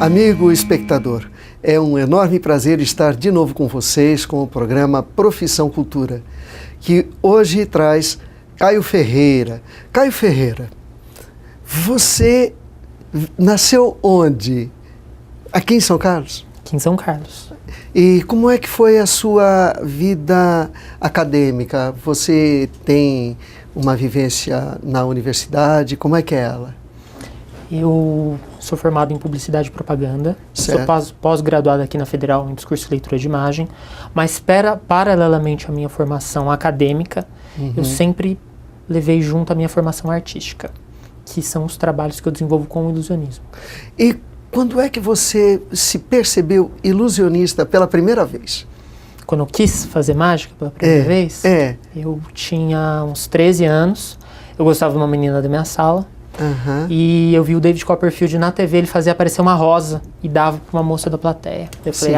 Amigo espectador, é um enorme prazer estar de novo com vocês com o programa Profissão Cultura, que hoje traz Caio Ferreira. Caio Ferreira, você nasceu onde? Aqui em São Carlos? Aqui em São Carlos. E como é que foi a sua vida acadêmica? Você tem uma vivência na universidade? Como é que é ela? Eu sou formado em Publicidade e Propaganda, Certo. sou pós-graduado aqui na Federal em Discurso e Leitura de Imagem, mas paralelamente à minha formação acadêmica, eu sempre levei junto a minha formação artística, que são os trabalhos que eu desenvolvo com o ilusionismo. E quando é que você se percebeu ilusionista pela primeira vez? Quando eu quis fazer mágica pela primeira vez, eu tinha uns 13 anos, eu gostava de uma menina da minha sala, e eu vi o David Copperfield na TV, ele fazia aparecer uma rosa e dava para uma moça da plateia. Eu falei,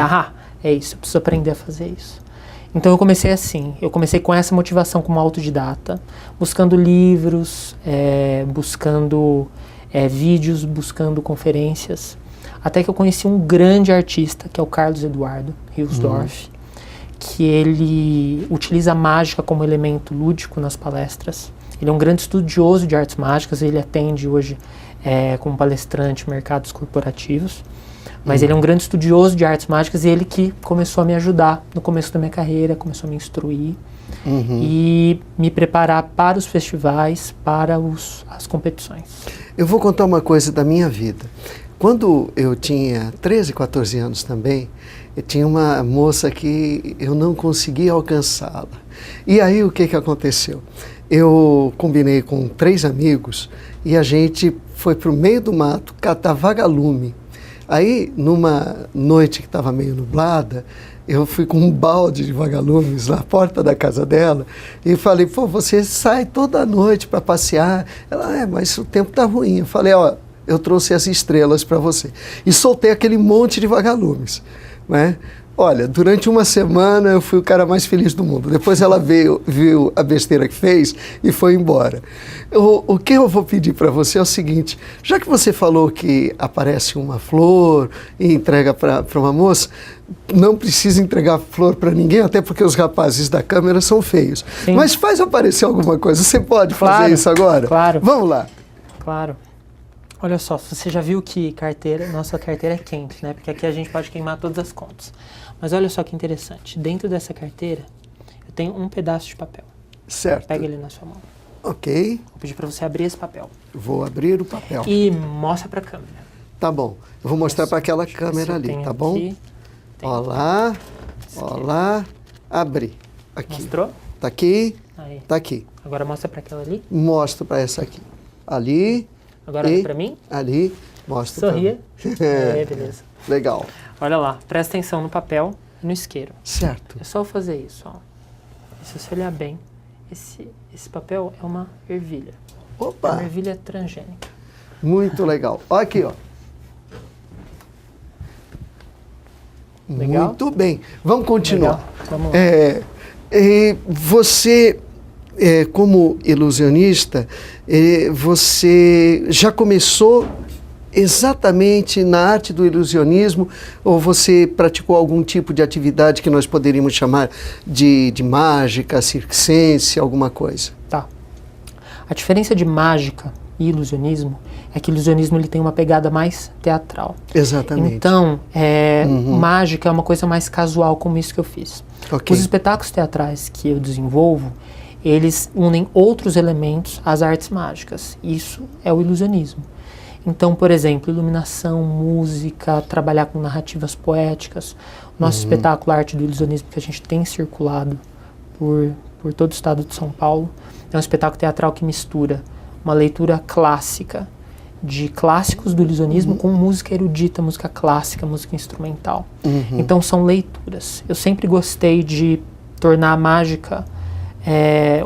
é isso, eu preciso aprender a fazer isso. Então eu comecei assim, eu comecei com essa motivação como autodidata, buscando livros, buscando vídeos, buscando conferências, até que eu conheci um grande artista, que é o Carlos Eduardo Riosdorff, que ele utiliza a mágica como elemento lúdico nas palestras. Ele é um grande estudioso de artes mágicas, ele atende hoje como palestrante em mercados corporativos, mas ele é um grande estudioso de artes mágicas e ele que começou a me ajudar no começo da minha carreira, começou a me instruir e me preparar para os festivais, para as competições. Eu vou contar uma coisa da minha vida. Quando eu tinha 13, 14 anos também, eu tinha uma moça que eu não conseguia alcançá-la. E aí o que aconteceu? Eu combinei com 3 amigos e a gente foi para o meio do mato catar vagalume. Aí, numa noite que estava meio nublada, eu fui com um balde de vagalumes na porta da casa dela e falei, pô, você sai toda noite para passear? Ela, mas o tempo tá ruim. Eu falei, eu trouxe as estrelas para você. E soltei aquele monte de vagalumes, né? Olha, durante uma semana eu fui o cara mais feliz do mundo. Depois ela viu a besteira que fez e foi embora. O que eu vou pedir para você é o seguinte, já que você falou que aparece uma flor e entrega para uma moça, não precisa entregar flor para ninguém, até porque os rapazes da câmera são feios. Sim. Mas faz aparecer alguma coisa, você pode fazer isso agora? Claro. Vamos lá. Claro. Olha só, você já viu que nossa carteira é quente, né? Porque aqui a gente pode queimar todas as contas. Mas olha só que interessante, dentro dessa carteira eu tenho um pedaço de papel. Certo. Pega ele na sua mão. Ok. Vou pedir para você abrir esse papel. Vou abrir o papel. E mostra para a câmera. Tá bom. Eu vou mostrar para aquela câmera ali, tá bom? Olá, olá, abri. Aqui. Mostrou? Tá aqui, Aí. tá aqui. Agora mostra para aquela ali. Mostro para essa aqui. Ali. Agora olha para mim. Ali, mostro. Sorria. Beleza. Legal. Olha lá, presta atenção no papel e no isqueiro. Certo. É só eu fazer isso, ó. E se você olhar bem, esse papel é uma ervilha. Opa! É uma ervilha transgênica. Muito legal. Olha aqui, ó. Legal? Muito bem. Vamos continuar. Legal. Vamos lá. Você, como ilusionista, você já começou exatamente na arte do ilusionismo ou você praticou algum tipo de atividade que nós poderíamos chamar de mágica, circense, alguma coisa? Tá. A diferença de mágica e ilusionismo é que o ilusionismo ele tem uma pegada mais teatral. Exatamente. Então, mágica é uma coisa mais casual, como isso que eu fiz. Okay. Os espetáculos teatrais que eu desenvolvo, eles unem outros elementos às artes mágicas. Isso é o ilusionismo. Então, por exemplo, iluminação, música, trabalhar com narrativas poéticas. Nosso espetáculo Arte do Ilusionismo, que a gente tem circulado por todo o estado de São Paulo, é um espetáculo teatral que mistura uma leitura clássica de clássicos do ilusionismo com música erudita, música clássica, música instrumental. Então, são leituras. Eu sempre gostei de tornar a mágica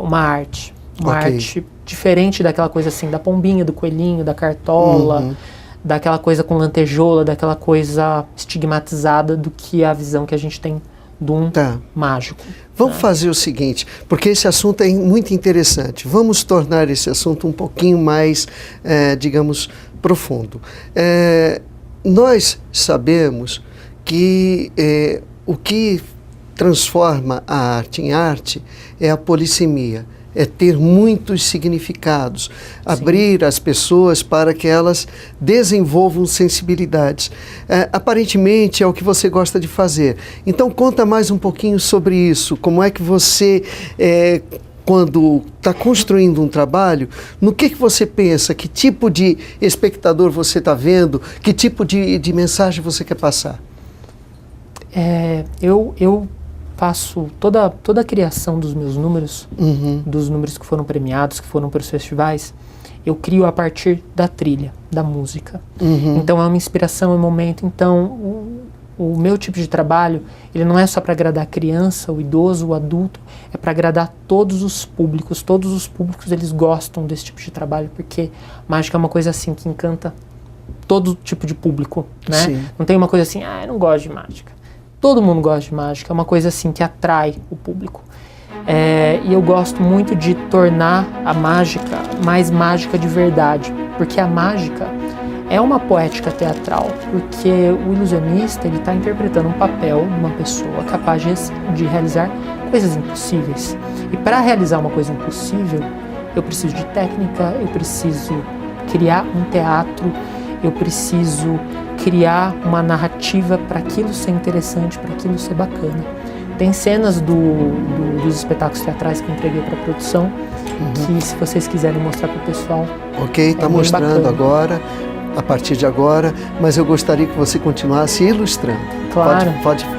uma arte. Uma arte diferente daquela coisa assim, da pombinha, do coelhinho, da cartola, daquela coisa com lantejola, daquela coisa estigmatizada do que é a visão que a gente tem de um mágico. Vamos fazer o seguinte, porque esse assunto é muito interessante. Vamos tornar esse assunto um pouquinho mais, digamos, profundo. nós sabemos que o que transforma a arte em arte é a polissemia, é ter muitos significados, abrir as pessoas para que elas desenvolvam sensibilidades. Aparentemente é o que você gosta de fazer. Então conta mais um pouquinho sobre isso, como é que você, quando está construindo um trabalho, no que você pensa, que tipo de espectador você está vendo, que tipo de mensagem você quer passar? Eu faço toda a criação dos meus números, dos números que foram premiados, que foram para os festivais, eu crio a partir da trilha, da música. Então é uma inspiração, é um momento. Então o meu tipo de trabalho, ele não é só para agradar a criança, o idoso, o adulto, é para agradar todos os públicos. Todos os públicos, eles gostam desse tipo de trabalho, porque mágica é uma coisa assim que encanta todo tipo de público, né? Sim. Não tem uma coisa assim, eu não gosto de mágica. Todo mundo gosta de mágica, é uma coisa assim que atrai o público. E eu gosto muito de tornar a mágica mais mágica de verdade, porque a mágica é uma poética teatral, porque o ilusionista, ele está interpretando um papel de uma pessoa capaz de realizar coisas impossíveis. E para realizar uma coisa impossível, eu preciso de técnica, eu preciso criar um teatro, eu preciso criar uma narrativa para aquilo ser interessante, para aquilo ser bacana. Tem cenas dos espetáculos teatrais que eu entreguei para a produção, que se vocês quiserem mostrar para o pessoal... Ok, está mostrando agora, a partir de agora, mas eu gostaria que você continuasse ilustrando. Claro.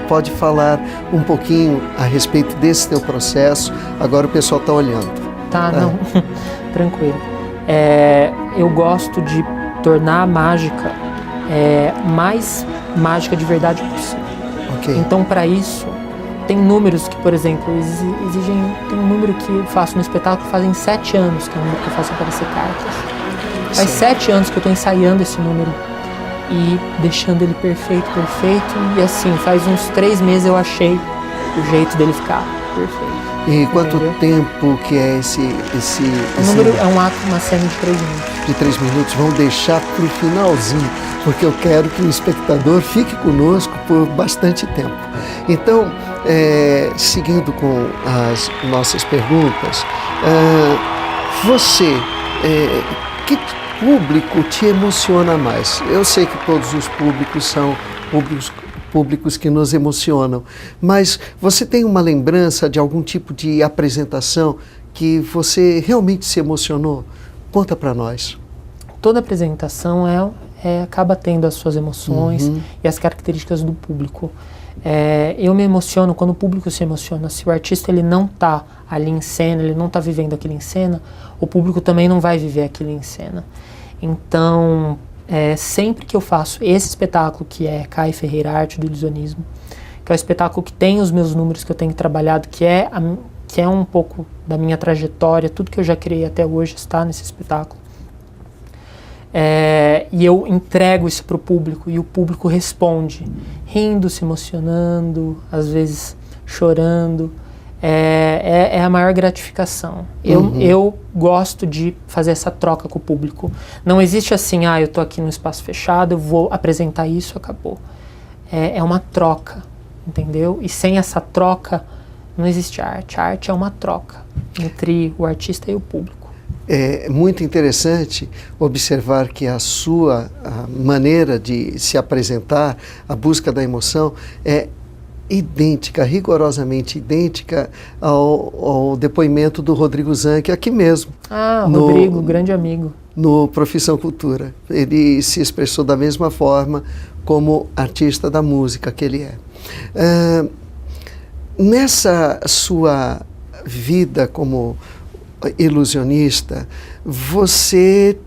Pode falar um pouquinho a respeito desse teu processo, agora o pessoal está olhando. Não, tranquilo. Eu gosto de tornar a mágica mais mágica de verdade possível. Okay. Então, para isso, tem números que, por exemplo, exigem... Tem um número que eu faço no espetáculo fazem 7 anos, que é um número que eu faço aparecer cartas. Faz 7 anos que eu estou ensaiando esse número e deixando ele perfeito, e assim, faz uns 3 meses eu achei o jeito dele ficar perfeito. E quanto tempo que é esse número é uma cena de 3 minutos. De 3 minutos, vamos deixar para o finalzinho, porque eu quero que o espectador fique conosco por bastante tempo. Então, seguindo com as nossas perguntas, que público te emociona mais? Eu sei que todos os públicos são públicos que nos emocionam, mas você tem uma lembrança de algum tipo de apresentação que você realmente se emocionou? Conta para nós. Toda apresentação acaba tendo as suas emoções e as características do público. Eu me emociono quando o público se emociona. Se o artista ele não está ali em cena, ele não está vivendo aquilo em cena, o público também não vai viver aquilo em cena. Então, sempre que eu faço esse espetáculo, que é Caio Ferreira, Arte do Ilusionismo, que é o espetáculo que tem os meus números que eu tenho trabalhado, que é um pouco da minha trajetória, tudo que eu já criei até hoje está nesse espetáculo. E eu entrego isso para o público e o público responde, rindo, se emocionando, às vezes chorando. É a maior gratificação. Eu gosto de fazer essa troca com o público. Não existe assim, eu estou aqui num espaço fechado, eu vou apresentar isso, acabou. É uma troca, entendeu? E sem essa troca não existe arte. A arte é uma troca entre o artista e o público. É muito interessante observar que a maneira de se apresentar, a busca da emoção, é idêntica, rigorosamente idêntica ao depoimento do Rodrigo Zanck, aqui mesmo. Rodrigo, grande amigo. No Profissão Cultura. Ele se expressou da mesma forma como artista da música que ele é. Nessa sua vida como ilusionista, você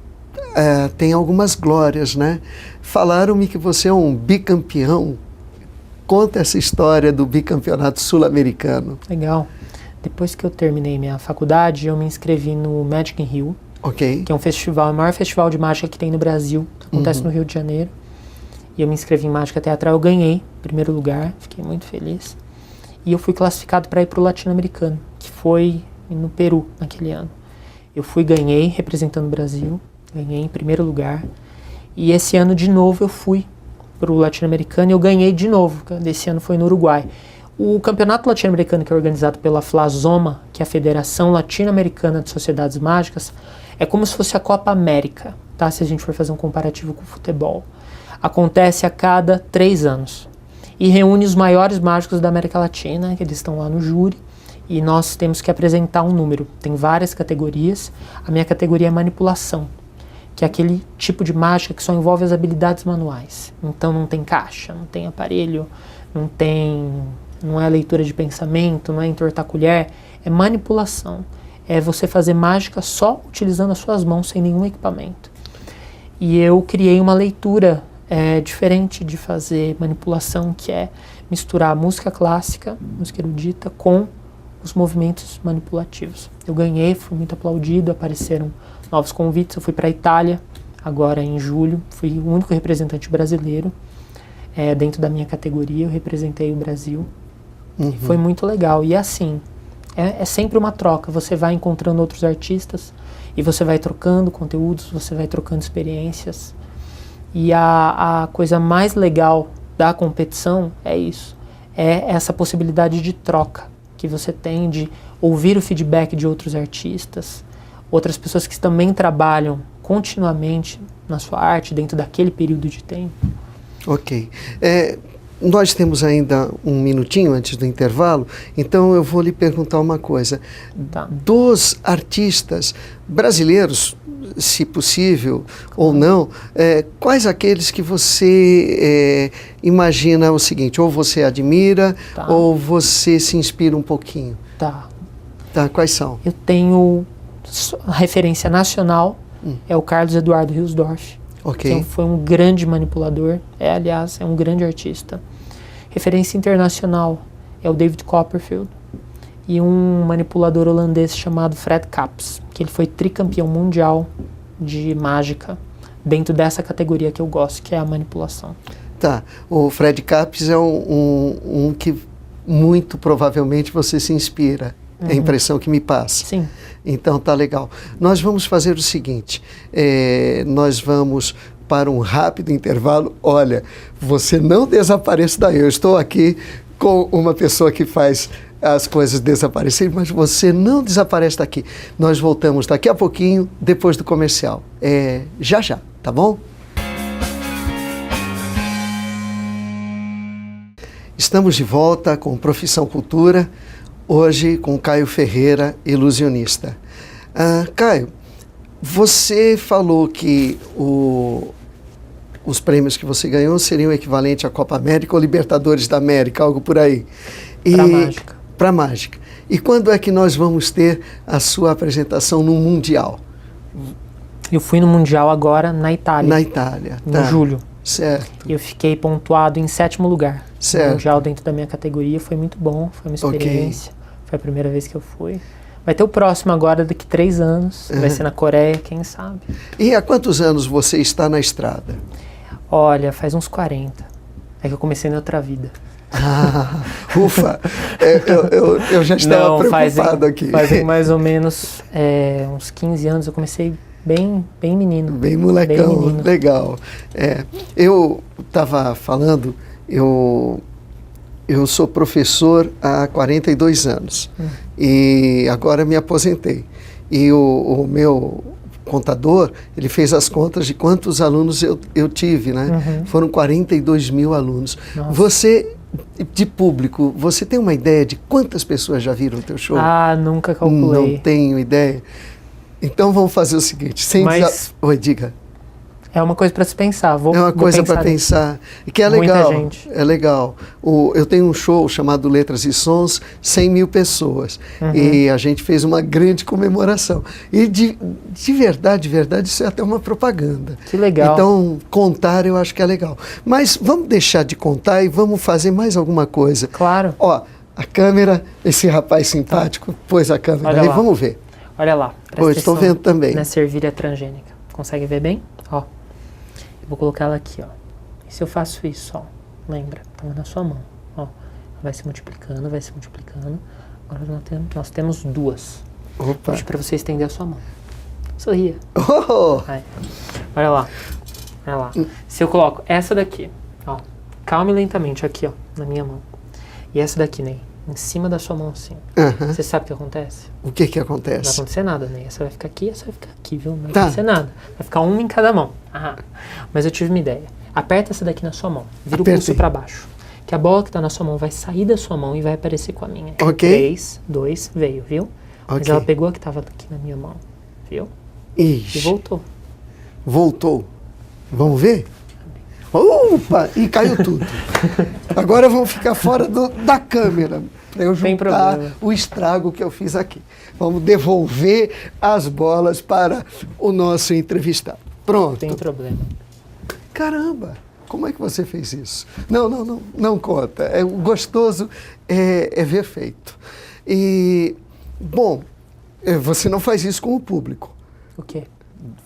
tem algumas glórias, né? Falaram-me que você é um bicampeão. Conta essa história do bicampeonato sul-americano. Legal. Depois que eu terminei minha faculdade, eu me inscrevi no Magic in Rio, que é um festival, o maior festival de mágica que tem no Brasil, acontece no Rio de Janeiro. E eu me inscrevi em mágica teatral, eu ganhei primeiro lugar, fiquei muito feliz. E eu fui classificado para ir para o latino-americano, que foi no Peru naquele ano. Eu ganhei representando o Brasil, ganhei em primeiro lugar. E esse ano de novo eu fui para o latino-americano e eu ganhei de novo. Desse ano foi no Uruguai. O campeonato latino-americano, que é organizado pela FLASOMA, que é a Federação Latino-Americana de Sociedades Mágicas, é como se fosse a Copa América, tá? Se a gente for fazer um comparativo com o futebol. Acontece a cada 3 anos e reúne os maiores mágicos da América Latina, que eles estão lá no júri, e nós temos que apresentar um número. Tem várias categorias. A minha categoria é manipulação, que é aquele tipo de mágica que só envolve as habilidades manuais. Então não tem caixa, não tem aparelho, não é leitura de pensamento, não é entortar colher, é manipulação. É você fazer mágica só utilizando as suas mãos, sem nenhum equipamento. E eu criei uma leitura diferente de fazer manipulação, que é misturar música clássica, música erudita, com os movimentos manipulativos. Eu ganhei, fui muito aplaudido, apareceram novos convites. Eu fui para a Itália, agora em julho, fui o único representante brasileiro dentro da minha categoria, eu representei o Brasil. Foi muito legal. E assim, é sempre uma troca. Você vai encontrando outros artistas e você vai trocando conteúdos, você vai trocando experiências. E a coisa mais legal da competição é isso. É essa possibilidade de troca que você tem, de ouvir o feedback de outros artistas, outras pessoas que também trabalham continuamente na sua arte dentro daquele período de tempo. Ok. Nós temos ainda um minutinho antes do intervalo, então eu vou lhe perguntar uma coisa. Tá. Dos artistas brasileiros, se possível ou não, quais aqueles que você imagina o seguinte, ou você admira, tá, ou você se inspira um pouquinho? Tá. Tá, quais são? Eu tenho a referência nacional, é o Carlos Eduardo Riosdorff. Okay. Que foi um grande manipulador, aliás, é um grande artista. Referência internacional é o David Copperfield e um manipulador holandês chamado Fred Kaps, que ele foi tricampeão mundial de mágica dentro dessa categoria que eu gosto, que é a manipulação. Tá, o Fred Kaps é um que muito provavelmente você se inspira. É a impressão que me passa. Sim. Então tá legal. Nós vamos fazer o seguinte, nós vamos para um rápido intervalo. Olha, você não desapareça daí. Eu estou aqui com uma pessoa que faz as coisas desaparecerem, mas você não desaparece daqui. Nós voltamos daqui a pouquinho, depois do comercial. Já, tá bom? Estamos de volta com Profissão Cultura. Hoje com Caio Ferreira, ilusionista. Caio, você falou que os prêmios que você ganhou seriam equivalentes à Copa América ou Libertadores da América, algo por aí. Para mágica. Para mágica. E quando é que nós vamos ter a sua apresentação no Mundial? Eu fui no Mundial agora na Itália. Na Itália, tá. Em julho. Certo. Eu fiquei pontuado em 7º lugar. Certo. O Mundial dentro da minha categoria foi muito bom, foi uma experiência. Okay. Foi a primeira vez que eu fui. Vai ter o próximo agora, daqui 3 anos. Vai ser na Coreia, quem sabe. E há quantos anos você está na estrada? Olha, faz uns 40. É que eu comecei em outra vida. Ufa! Eu já estava preocupado aqui. Fazem mais ou menos uns 15 anos. Eu comecei bem menino. Bem molecão, bem menino. Legal. Eu estava falando, eu sou professor há 42 anos e agora me aposentei. E o meu contador, ele fez as contas de quantos alunos eu tive, né? Foram 42 mil alunos. Nossa. Você, de público, você tem uma ideia de quantas pessoas já viram o teu show? Nunca calculei. Não tenho ideia. Então vamos fazer o seguinte, Oi, diga. É uma coisa para se pensar. É uma coisa para pensar. E que é legal. Muita gente. É legal. Eu tenho um show chamado Letras e Sons, 100 mil pessoas. E a gente fez uma grande comemoração. E de verdade, isso é até uma propaganda. Que legal. Então, contar eu acho que é legal. Mas vamos deixar de contar e vamos fazer mais alguma coisa. Claro. Ó, a câmera, esse rapaz simpático, pôs a câmera Olha aí, lá. Vamos ver. Olha lá. Pois, estou vendo também. Na servilha transgênica. Consegue ver bem? Ó. Eu vou colocar ela aqui, ó. E se eu faço isso, ó, lembra? Tá na sua mão, ó. Vai se multiplicando, vai se multiplicando. Agora nós temos 2. Opa. Vou pedir pra você estender a sua mão. Sorria. Oh. Aí. Olha lá. Olha lá. Se eu coloco essa daqui Ó, calma e lentamente, aqui, ó, na minha mão. E essa daqui, Ney, em cima da sua mão, assim. Você sabe o que acontece? O que acontece? Não vai acontecer nada, Ney. Essa vai ficar aqui, essa vai ficar aqui, viu? Não vai acontecer nada. Vai ficar uma em cada mão. Mas eu tive uma ideia. Aperta essa daqui na sua mão. Vira o pulso pra baixo. Que a bola que tá na sua mão vai sair da sua mão e vai aparecer com a minha. 3, 2, veio, viu? Mas ela pegou a que tava aqui na minha mão, viu? Ixi. E voltou. Voltou. Vamos ver? Opa! E caiu tudo. Agora vamos ficar fora da câmera para eu juntar o estrago que eu fiz aqui. Vamos devolver as bolas para o nosso entrevistado. Pronto. Tem problema. Caramba! Como é que você fez isso? Não conta. O gostoso é ver feito. E, bom, você não faz isso com o público. O quê?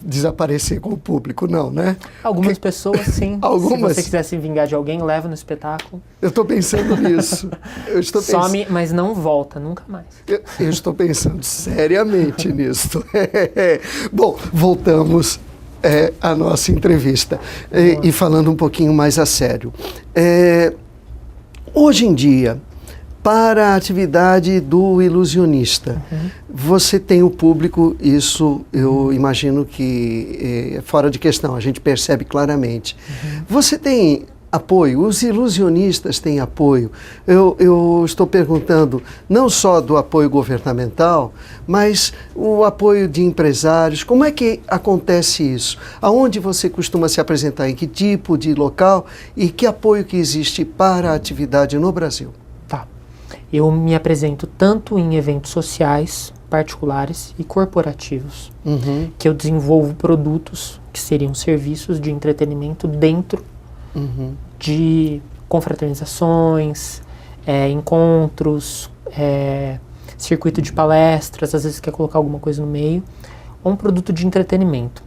Desaparecer com o público, não, né? Algumas pessoas, sim. Algumas. Se você quiser se vingar de alguém, leva no espetáculo. Eu estou pensando nisso. Some, mas não volta, nunca mais. Eu estou pensando seriamente nisso. Bom, voltamos à nossa entrevista. E falando um pouquinho mais a sério. Hoje em dia, para a atividade do ilusionista, você tem o público, isso eu imagino que é fora de questão, a gente percebe claramente. Você tem apoio, os ilusionistas têm apoio. Eu estou perguntando não só do apoio governamental, mas o apoio de empresários. Como é que acontece isso? Aonde você costuma se apresentar? Em que tipo de local? E que apoio que existe para a atividade no Brasil? Eu me apresento tanto em eventos sociais, particulares e corporativos, que eu desenvolvo produtos que seriam serviços de entretenimento dentro de confraternizações, encontros, circuito de palestras, às vezes quer colocar alguma coisa no meio, ou um produto de entretenimento.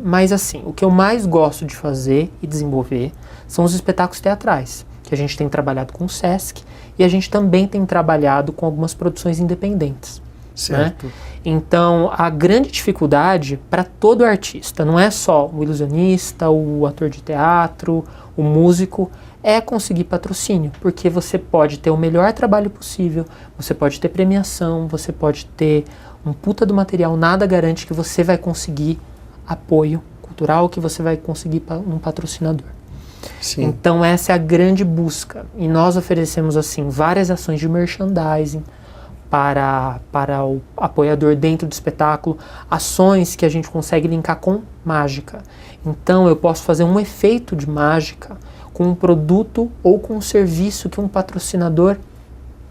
Mas assim, o que eu mais gosto de fazer e desenvolver são os espetáculos teatrais, que a gente tem trabalhado com o SESC, e a gente também tem trabalhado com algumas produções independentes. Certo. Né? Então, a grande dificuldade para todo artista, não é só o ilusionista, o ator de teatro, o músico, é conseguir patrocínio, porque você pode ter o melhor trabalho possível, você pode ter premiação, você pode ter um puta do material, nada garante que você vai conseguir apoio cultural, que você vai conseguir um patrocinador. Sim. Então essa é a grande busca, e nós oferecemos assim várias ações de merchandising para o apoiador dentro do espetáculo, ações que a gente consegue linkar com mágica. Então eu posso fazer um efeito de mágica com um produto ou com um serviço que um patrocinador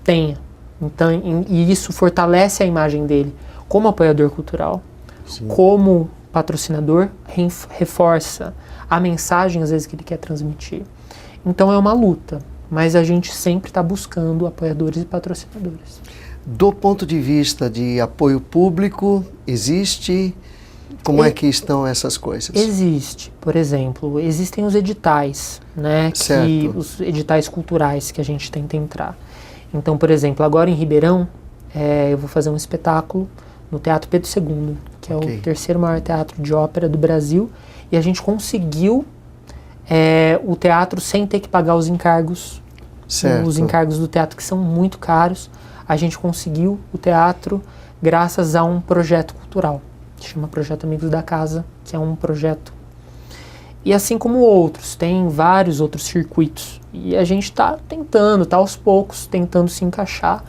tenha. Então, e isso fortalece a imagem dele como apoiador cultural, sim, como patrocinador, reforça a mensagem, às vezes, que ele quer transmitir. Então é uma luta, mas a gente sempre está buscando apoiadores e patrocinadores. Do ponto de vista de apoio público, existe? Como é que estão essas coisas? Existe. Por exemplo, existem os editais, né? Certo. Os editais culturais que a gente tenta entrar. Então, por exemplo, agora em Ribeirão, eu vou fazer um espetáculo no Teatro Pedro II, que é o terceiro maior teatro de ópera do Brasil, e a gente conseguiu o teatro sem ter que pagar os encargos. Certo. Os encargos do teatro, que são muito caros. A gente conseguiu o teatro graças a um projeto cultural, que chama Projeto Amigos da Casa, que é um projeto. E assim como outros, tem vários outros circuitos. E a gente está tentando, está aos poucos, tentando se encaixar,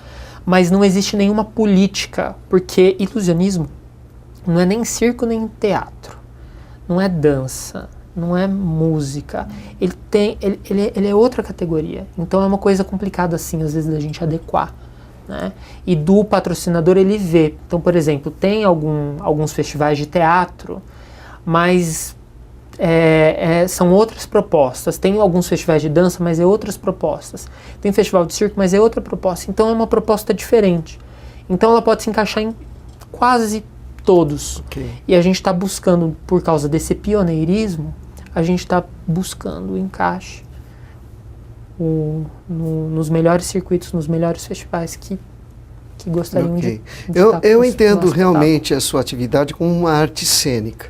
mas não existe nenhuma política, porque ilusionismo não é nem circo nem teatro, não é dança, não é música, ele é outra categoria. Então é uma coisa complicada assim, às vezes, da gente adequar. Né? E do patrocinador ele vê. Então, por exemplo, tem alguns festivais de teatro, mas são outras propostas. Tem alguns festivais de dança, mas é outras propostas. Tem festival de circo, mas é outra proposta. Então é uma proposta diferente. Então ela pode se encaixar em quase todos. Okay. E a gente está buscando, por causa desse pioneirismo, a gente está buscando o encaixe nos melhores circuitos, nos melhores festivais que gostariam de eu entendo realmente a sua atividade como uma arte cênica,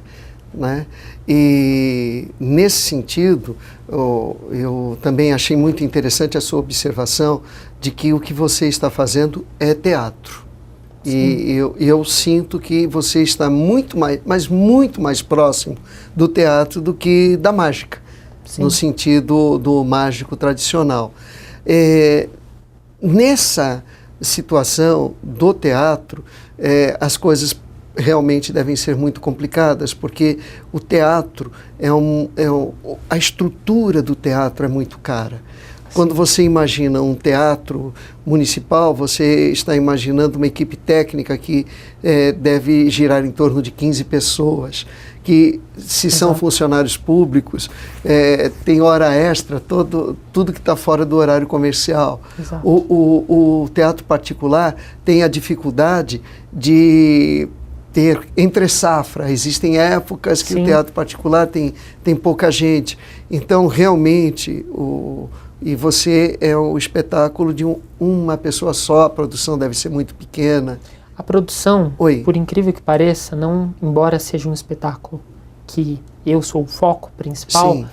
né? E, nesse sentido, eu também achei muito interessante a sua observação de que o que você está fazendo é teatro. Sim. E eu sinto que você está muito mais próximo do teatro do que da mágica, sim, no sentido do mágico tradicional. Nessa situação do teatro, as coisas realmente devem ser muito complicadas, porque o teatro a estrutura do teatro é muito cara. Quando você imagina um teatro municipal, você está imaginando uma equipe técnica que deve girar em torno de 15 pessoas, que se são funcionários públicos, tem hora extra, tudo que está fora do horário comercial. O teatro particular tem a dificuldade de ter entre safra. Existem épocas que, sim, o teatro particular tem pouca gente. Então, realmente, e você é o espetáculo de uma pessoa só, a produção deve ser muito pequena. A produção, por incrível que pareça, embora seja um espetáculo que eu sou o foco principal,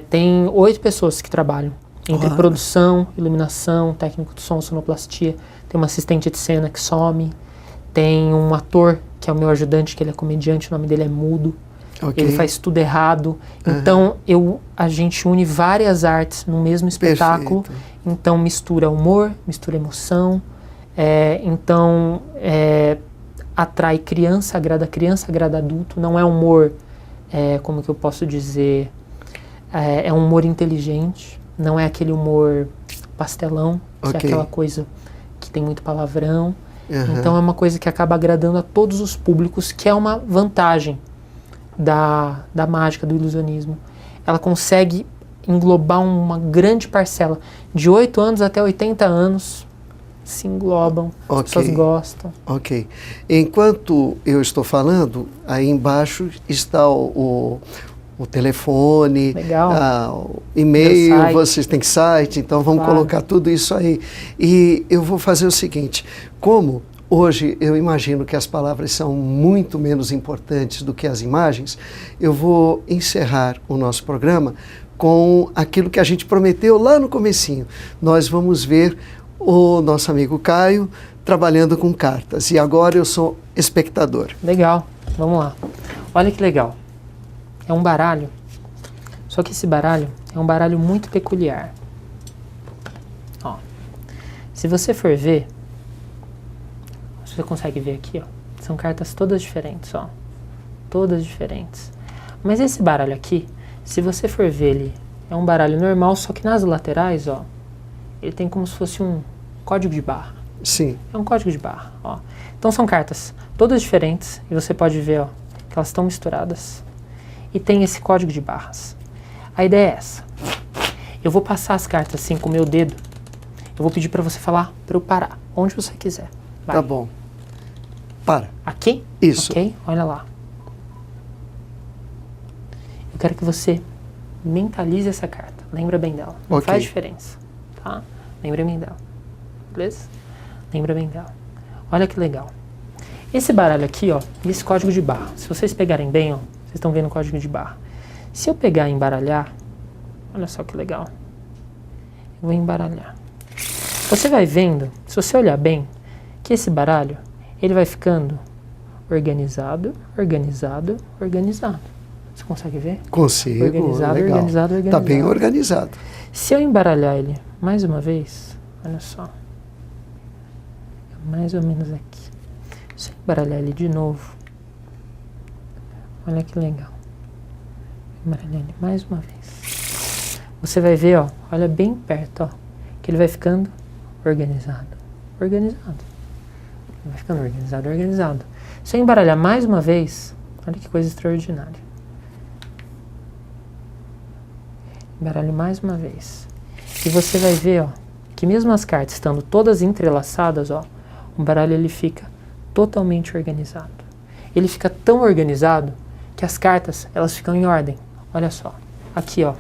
tem 8 pessoas que trabalham. Entre produção, iluminação, técnico de som, sonoplastia, tem uma assistente de cena que some, tem um ator que é o meu ajudante, que ele é comediante, o nome dele é Mudo. Ele faz tudo errado. Então, a gente une várias artes no mesmo espetáculo. Perfeito. Então, mistura humor, mistura emoção. Então, atrai criança, agrada adulto. Não é humor, como que eu posso dizer, é um humor inteligente. Não é aquele humor pastelão, que é aquela coisa que tem muito palavrão. Então, é uma coisa que acaba agradando a todos os públicos, que é uma vantagem da mágica, do ilusionismo. Ela consegue englobar uma grande parcela. De 8 anos até 80 anos se englobam, as pessoas gostam. Ok. Enquanto eu estou falando, aí embaixo está o telefone, o e-mail, vocês têm site, então vamos colocar tudo isso aí. E eu vou fazer o seguinte, como hoje eu imagino que as palavras são muito menos importantes do que as imagens, eu vou encerrar o nosso programa com aquilo que a gente prometeu lá no comecinho. Nós vamos ver o nosso amigo Caio trabalhando com cartas. E agora eu sou espectador. Legal, vamos lá. Olha que legal. É um baralho, só que esse baralho é um baralho muito peculiar. Ó, se você for ver, você consegue ver aqui, ó, são cartas todas diferentes, ó, todas diferentes. Mas esse baralho aqui, se você for ver, ele é um baralho normal, só que nas laterais, ó, ele tem como se fosse um código de barra. Sim. É um código de barra, ó. Então são cartas todas diferentes e você pode ver, ó, que elas estão misturadas. E tem esse código de barras. A ideia é essa. Eu vou passar as cartas assim com o meu dedo. Eu vou pedir para você falar para eu parar, onde você quiser. Vai. Tá bom. Para. Aqui? Isso. Ok? Olha lá. Eu quero que você mentalize essa carta. Lembra bem dela. Não faz diferença. Tá? Lembra bem dela. Beleza? Lembra bem dela. Olha que legal. Esse baralho aqui, ó, esse código de barra. Se vocês pegarem bem, ó, vocês estão vendo o código de barra. Se eu pegar e embaralhar, olha só que legal. Eu vou embaralhar. Você vai vendo, se você olhar bem, que esse baralho, ele vai ficando organizado, organizado, organizado. Você consegue ver? Consigo, organizado, legal. Organizado, organizado. Tá bem organizado. Se eu embaralhar ele mais uma vez, olha só. Mais ou menos aqui. Se eu embaralhar ele de novo, olha que legal. Embaralhar ele mais uma vez. Você vai ver, ó, olha bem perto, ó, que ele vai ficando organizado, organizado. Vai ficando organizado, organizado. Se eu embaralhar mais uma vez, olha que coisa extraordinária. Embaralho mais uma vez. E você vai ver, ó, que mesmo as cartas estando todas entrelaçadas, ó, o baralho ele fica totalmente organizado. Ele fica tão organizado que as cartas, elas ficam em ordem. Olha só. Aqui, ó.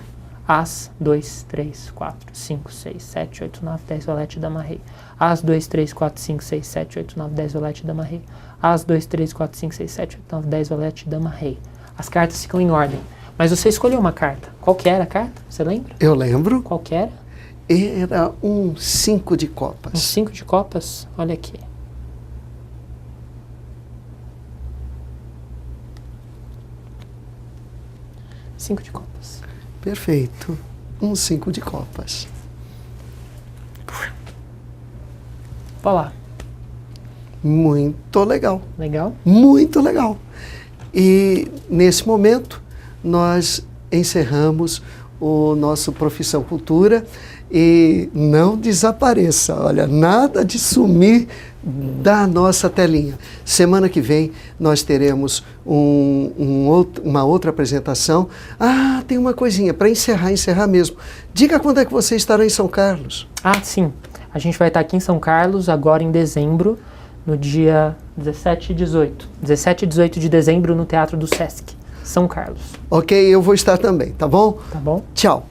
As, 2, 3, 4, 5, 6, 7, 8, 9, 10, valete, dama, rei. As, 2, 3, 4, 5, 6, 7, 8, 9, 10, valete, dama, rei. As, 2, 3, 4, 5, 6, 7, 8, 9, 10, valete, dama, rei. as cartas ficam em ordem. Mas você escolheu uma carta. Qual que era a carta? Você lembra? Eu lembro. Qual que era? Era um 5 de copas. Um 5 de copas? Olha aqui. Cinco de copas. Perfeito. Um 5 de copas. Olha lá. Muito legal. Legal? Muito legal. E nesse momento nós encerramos o nosso Profissão Cultura e não desapareça, olha, nada de sumir da nossa telinha. Semana que vem nós teremos uma outra apresentação. Ah, tem uma coisinha, para encerrar mesmo. Diga quando é que você estará em São Carlos. Ah, sim. A gente vai estar aqui em São Carlos agora em dezembro, no dia 17 e 18. 17 e 18 de dezembro no Teatro do Sesc, São Carlos. Ok, eu vou estar também, tá bom? Tá bom. Tchau.